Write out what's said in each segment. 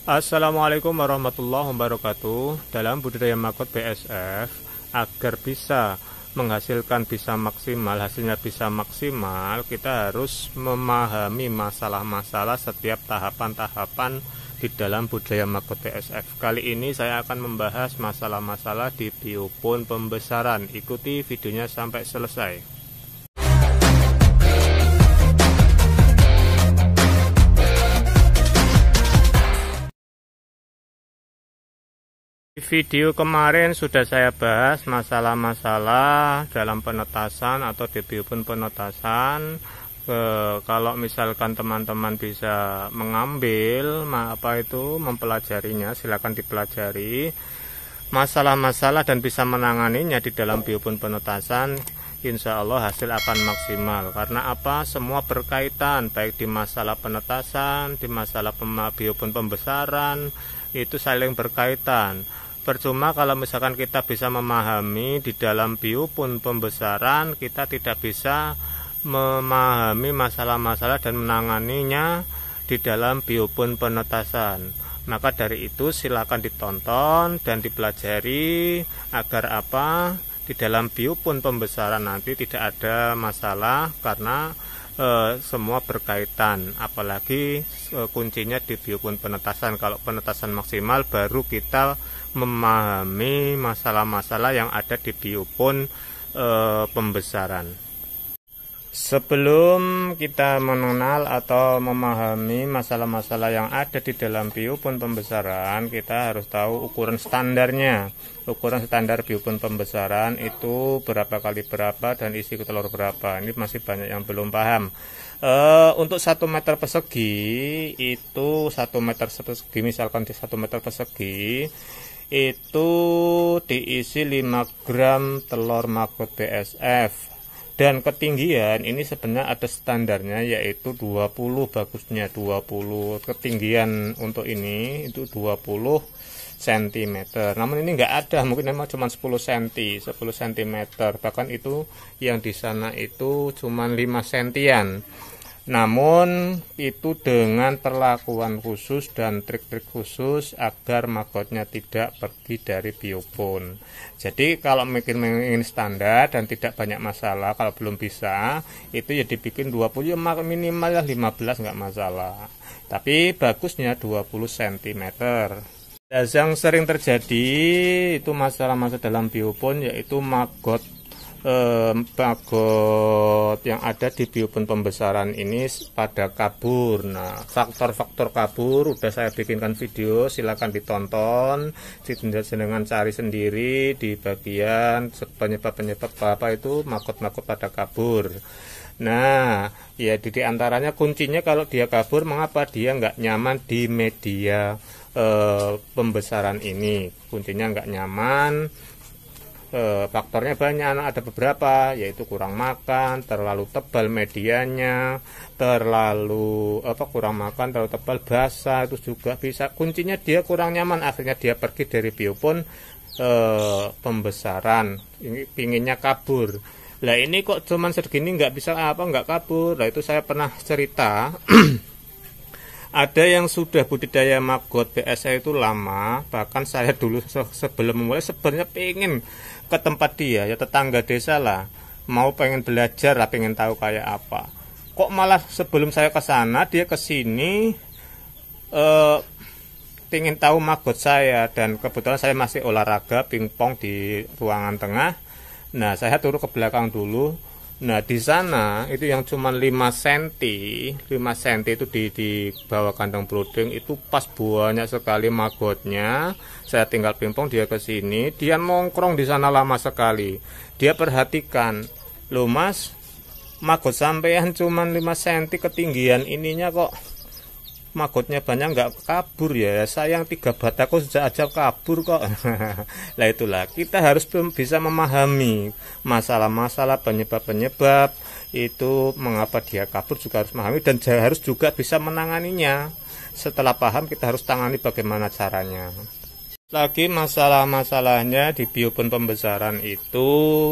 Assalamualaikum warahmatullahi wabarakatuh. Dalam budidaya maggot BSF, agar bisa menghasilkan bisa maksimal, hasilnya bisa maksimal, kita harus memahami masalah-masalah setiap tahapan-tahapan di dalam budidaya maggot BSF. Kali ini saya akan membahas masalah-masalah di biopon pembesaran. Ikuti videonya sampai selesai. Di video kemarin sudah saya bahas masalah-masalah dalam penetasan atau di biopon penetasan. Kalau misalkan teman-teman bisa mengambil mempelajarinya, silakan dipelajari masalah-masalah dan bisa menanganinya di dalam biopon penetasan. Insya Allah hasil akan maksimal. Karena apa? Semua berkaitan, baik di masalah penetasan, di masalah biopon pembesaran, itu saling berkaitan. Percuma kalau misalkan kita bisa memahami di dalam biopon pembesaran, kita tidak bisa memahami masalah-masalah dan menanganinya di dalam biopon penetasan. Maka dari itu silakan ditonton dan dipelajari agar apa? Di dalam biopon pembesaran nanti tidak ada masalah, karena semua berkaitan. Apalagi kuncinya di biopon penetasan. Kalau penetasan maksimal baru kita memahami masalah-masalah yang ada di biopon pembesaran. Sebelum kita mengenal atau memahami masalah-masalah yang ada di dalam biopon pembesaran, kita harus tahu ukuran standarnya. Ukuran standar biopon pembesaran itu berapa kali berapa dan isi telur berapa. Ini masih banyak yang belum paham. Untuk 1 meter persegi itu 1 meter persegi, misalkan di 1 meter persegi itu diisi 5 gram telur maggot BSF. Dan ketinggian ini sebenarnya ada standarnya, yaitu 20, bagusnya 20. Ketinggian untuk ini itu 20 cm. Namun ini enggak ada, mungkin memang cuma 10 cm, 10 cm. Bahkan itu yang di sana itu cuma 5 cm. Namun itu dengan perlakuan khusus dan trik-trik khusus agar maggotnya tidak pergi dari biopon. Jadi kalau ingin standar dan tidak banyak masalah, kalau belum bisa itu ya dibikin 20, ya minimal 15 nggak masalah. Tapi bagusnya 20 cm. Yang sering terjadi itu masalah-masalah dalam biopon, yaitu maggot yang ada di biopon pembesaran ini pada kabur. Nah, faktor-faktor kabur udah saya bikinkan video, silakan ditonton, dengan cari sendiri di bagian penyebab apa itu maggot-maggot pada kabur. Nah, ya di antaranya kuncinya kalau dia kabur, mengapa dia nggak nyaman di media pembesaran ini. Kuncinya nggak nyaman. Faktornya banyak, ada beberapa, yaitu kurang makan, terlalu tebal medianya, kurang makan, terlalu tebal, basah, itu juga bisa. Kuncinya dia kurang nyaman, akhirnya dia pergi dari biopon pembesaran. Ini pinginnya kabur. Lah ini kok cuman segini nggak bisa nggak kabur. Lah itu saya pernah cerita. Ada yang sudah budidaya maggot BSF itu lama, bahkan saya dulu sebelum memulai sebenarnya pengen ke tempat dia, ya tetangga desa lah, mau pengen belajar lah, pengen tahu kayak apa. Kok malah sebelum saya ke sana dia ke sini pengen tahu maggot saya, dan kebetulan saya masih olahraga pingpong di ruangan tengah. Nah, saya turun ke belakang dulu. Nah, di sana itu yang cuma 5 cm itu di bawah kandang brooding itu pas banyak sekali maggotnya. Saya tinggal pingpong, dia ke sini, dia nongkrong di sana lama sekali. Dia perhatikan, "Loh Mas, maggot sampean cuma 5 cm ketinggian ininya kok maggotnya banyak nggak kabur ya? Sayang 3 batako sudah aja kabur kok." Lah itulah, kita harus bisa memahami masalah-masalah, penyebab-penyebab itu mengapa dia kabur, juga harus memahami dan harus juga bisa menanganinya. Setelah paham, kita harus tangani bagaimana caranya. Lagi masalah-masalahnya di biopon pembesaran itu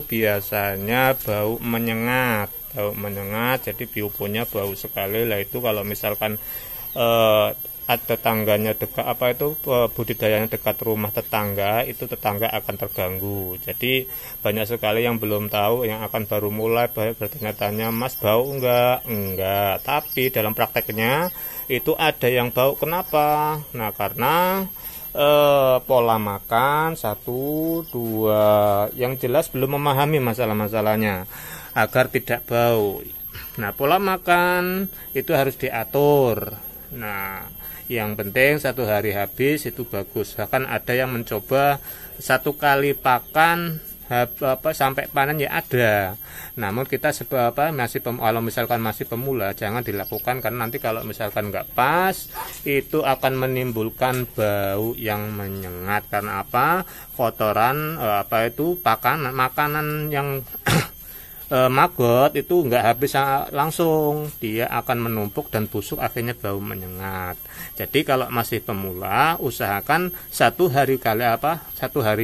biasanya bau menyengat, jadi bioponnya bau sekali. Lah itu kalau misalkan ada tangganya dekat budidayanya dekat rumah tetangga, itu tetangga akan terganggu. Jadi banyak sekali yang belum tahu, yang akan baru mulai bertanya-tanya, Mas bau enggak, tapi dalam prakteknya itu ada yang bau. Kenapa? Nah, karena pola makan, 1, 2, yang jelas belum memahami masalah-masalahnya agar tidak bau. Nah, pola makan itu harus diatur. Nah, yang penting 1 hari habis itu bagus. Bahkan ada yang mencoba 1 kali pakan sampai panen ya ada. Namun kita kalau misalkan masih pemula, jangan dilakukan, karena nanti kalau misalkan nggak pas itu akan menimbulkan bau yang menyengat. Karena apa? Kotoran makanan yang maggot itu nggak habis langsung, dia akan menumpuk dan busuk, akhirnya bau menyengat. Jadi kalau masih pemula, usahakan 1 hari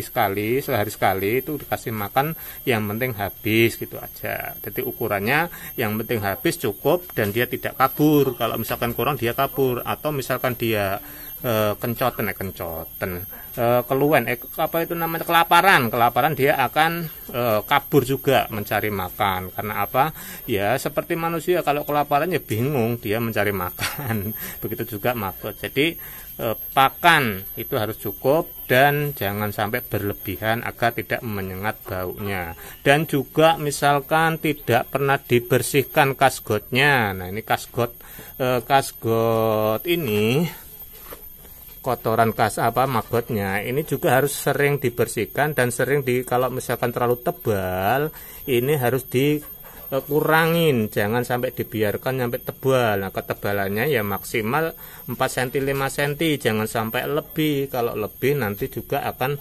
sekali itu dikasih makan, yang penting habis, gitu aja. Jadi ukurannya yang penting habis, cukup, dan dia tidak kabur. Kalau misalkan kurang dia kabur, atau misalkan dia kelaparan, dia akan kabur juga mencari makan. Karena apa? Ya seperti manusia, kalau kelaparan ya bingung dia mencari makan. Begitu juga maggot. Jadi pakan itu harus cukup dan jangan sampai berlebihan agar tidak menyengat baunya. Dan juga misalkan tidak pernah dibersihkan kasgotnya. Nah, ini kasgot ini, kotoran maggotnya ini juga harus sering dibersihkan, dan kalau misalkan terlalu tebal ini harus dikurangin, jangan sampai dibiarkan sampai tebal. Nah, ketebalannya ya maksimal 4 cm 5 cm, jangan sampai lebih. Kalau lebih nanti juga akan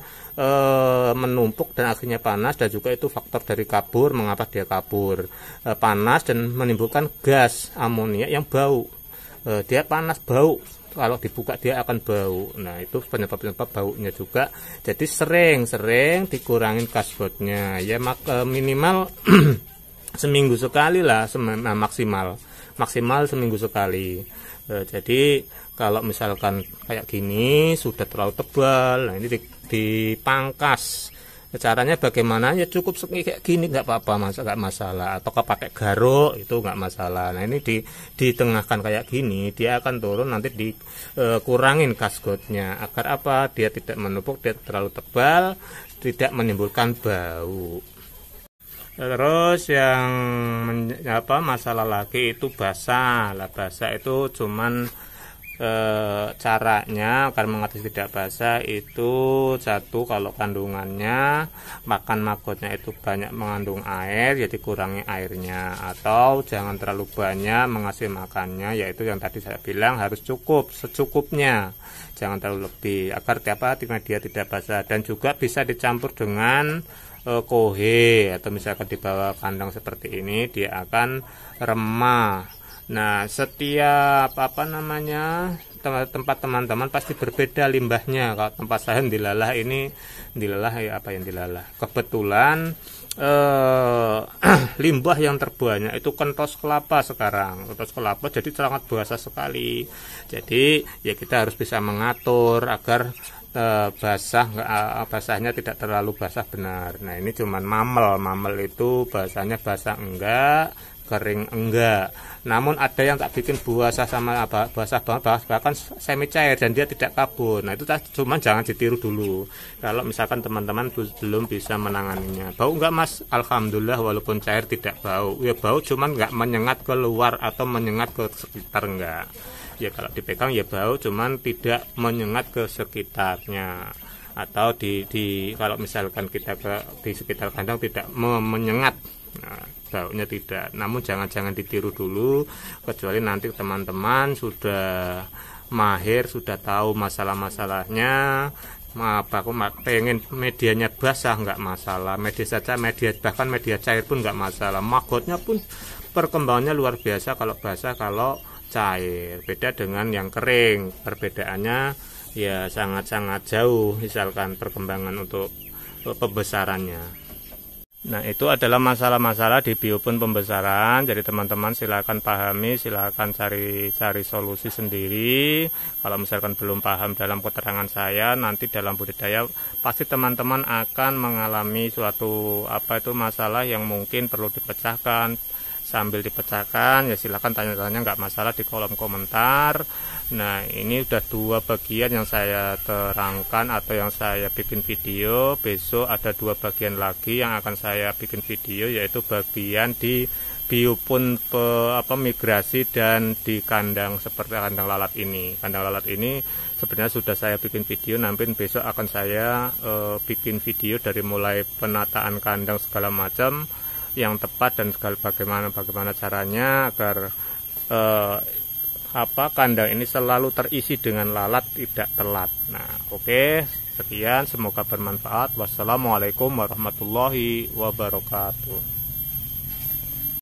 menumpuk dan akhirnya panas, dan juga itu faktor dari kabur. Mengapa dia kabur? Panas dan menimbulkan gas amonia yang bau. Dia panas, bau. Kalau dibuka dia akan bau. Nah, itu penyebab baunya juga. Jadi sering-sering dikurangin kasgotnya. Ya minimal seminggu sekali lah, maksimal seminggu sekali. Jadi kalau misalkan kayak gini sudah terlalu tebal, nah ini dipangkas. Caranya bagaimana? Ya cukup kayak gini, nggak apa-apa, nggak masalah. Atau pakai garuk itu nggak masalah. Nah, ini ditengahkan kayak gini, dia akan turun, nanti dikurangin kasgotnya agar apa? Dia tidak menumpuk, dia terlalu tebal, tidak menimbulkan bau. Terus yang masalah lagi itu basah. Lah, basah itu cuman caranya agar mengatasi tidak basah itu, 1, kalau kandungannya makan maggotnya itu banyak mengandung air, jadi kurangi airnya, atau jangan terlalu banyak mengasih makannya, yaitu yang tadi saya bilang harus cukup, secukupnya, jangan terlalu lebih, agar dia tidak basah. Dan juga bisa dicampur dengan kohe, atau misalkan di bawah kandang seperti ini dia akan remah. Nah, setiap tempat teman-teman pasti berbeda limbahnya. Kalau tempat saya dilalah kebetulan limbah yang terbanyak itu kentos kelapa sekarang. Kentos kelapa jadi sangat basah sekali. Jadi ya kita harus bisa mengatur agar basahnya tidak terlalu basah benar. Nah, ini cuman mamel itu basahnya basah enggak, kering enggak. Namun ada yang tak bikin basah sama basah banget, bahkan semi cair dan dia tidak kabur. Nah, itu cuman jangan ditiru dulu. Kalau misalkan teman-teman belum bisa menanganinya. Bau enggak, Mas? Alhamdulillah, walaupun cair tidak bau. Ya bau, cuman enggak menyengat keluar atau menyengat ke sekitar, enggak. Ya kalau dipegang ya bau, cuman tidak menyengat ke sekitarnya. Atau kalau misalkan kita di sekitar kandang tidak menyengat, nah, baunya tidak. Namun jangan ditiru dulu, kecuali nanti teman-teman sudah mahir, sudah tahu masalah-masalahnya. Pengen medianya basah nggak masalah, bahkan media cair pun nggak masalah. Maggotnya pun perkembangannya luar biasa kalau basah, kalau cair. Beda dengan yang kering, perbedaannya ya sangat-sangat jauh, misalkan perkembangan untuk pembesarannya. Nah, itu adalah masalah-masalah di biopon pembesaran. Jadi teman-teman silakan pahami, silakan cari solusi sendiri. Kalau misalkan belum paham dalam keterangan saya, nanti dalam budidaya pasti teman-teman akan mengalami suatu masalah yang mungkin perlu dipecahkan. Sambil dipecahkan ya silakan tanya-tanya, nggak masalah di kolom komentar. Nah, ini udah 2 bagian yang saya terangkan atau yang saya bikin video. Besok ada 2 bagian lagi yang akan saya bikin video, yaitu bagian di biopon migrasi dan di kandang seperti kandang lalat ini. Kandang lalat ini sebenarnya sudah saya bikin video, nanti besok akan saya bikin video dari mulai penataan kandang segala macam yang tepat dan segala bagaimana caranya agar kandang ini selalu terisi dengan lalat, tidak telat. Nah, oke, sekian, semoga bermanfaat. Wassalamualaikum warahmatullahi wabarakatuh.